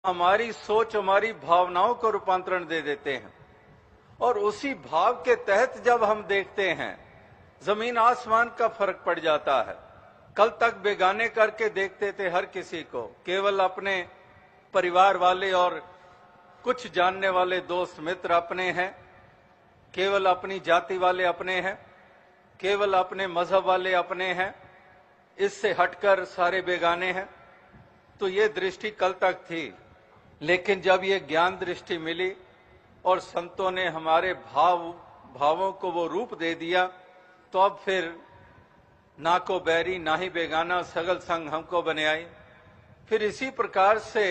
हमारी सोच, हमारी भावनाओं को रूपांतरण दे देते हैं और उसी भाव के तहत जब हम देखते हैं, जमीन आसमान का फर्क पड़ जाता है। कल तक बेगाने करके देखते थे हर किसी को, केवल अपने परिवार वाले और कुछ जानने वाले दोस्त मित्र अपने हैं, केवल अपनी जाति वाले अपने हैं, केवल अपने मजहब वाले अपने हैं, इससे हटकर सारे बेगाने हैं। तो ये दृष्टि कल तक थी, लेकिन जब ये ज्ञान दृष्टि मिली और संतों ने हमारे भावों को वो रूप दे दिया, तो अब फिर ना को बैरी ना ही बेगाना सगल संग हमको बने आई। फिर इसी प्रकार से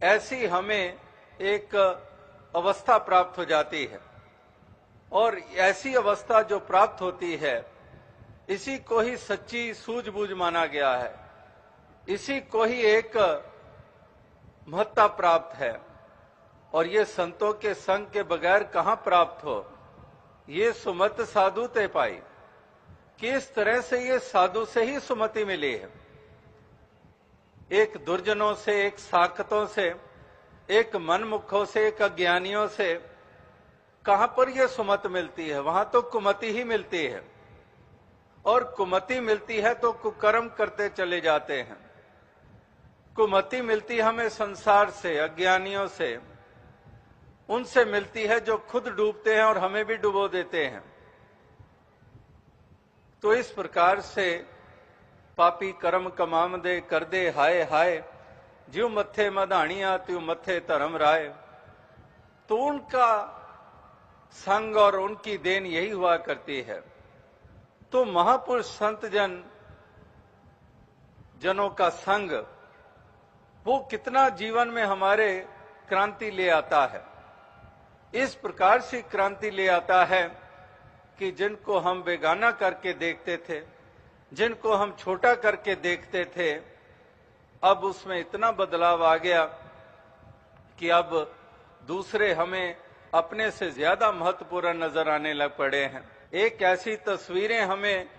ऐसी हमें एक अवस्था प्राप्त हो जाती है और ऐसी अवस्था जो प्राप्त होती है, इसी को ही सच्ची सूझबूझ माना गया है, इसी को ही एक महत्ता प्राप्त है। और ये संतों के संग के बगैर कहां प्राप्त हो। ये सुमत साधु ते पाई, किस तरह से ये साधु से ही सुमति मिली है। एक दुर्जनों से, एक साखतों से, एक मनमुखों से, एक अज्ञानियों से कहां पर यह सुमत मिलती है? वहां तो कुमति ही मिलती है, और कुमति मिलती है तो कुकर्म करते चले जाते हैं। कुमति मिलती है हमें संसार से, अज्ञानियों से, उनसे मिलती है जो खुद डूबते हैं और हमें भी डुबो देते हैं। तो इस प्रकार से पापी कर्म कमाम दे कर दे हाय हाय, ज्यों मत्थे मधाणिया त्यों मत्थे धर्म राय। तो उनका संग और उनकी देन यही हुआ करती है। तो महापुरुष संत जनों का संग वो कितना जीवन में हमारे क्रांति ले आता है। इस प्रकार से क्रांति ले आता है कि जिनको हम बेगाना करके देखते थे, जिनको हम छोटा करके देखते थे, अब उसमें इतना बदलाव आ गया कि अब दूसरे हमें अपने से ज्यादा महत्वपूर्ण नजर आने लग पड़े हैं। एक ऐसी तस्वीरें हमें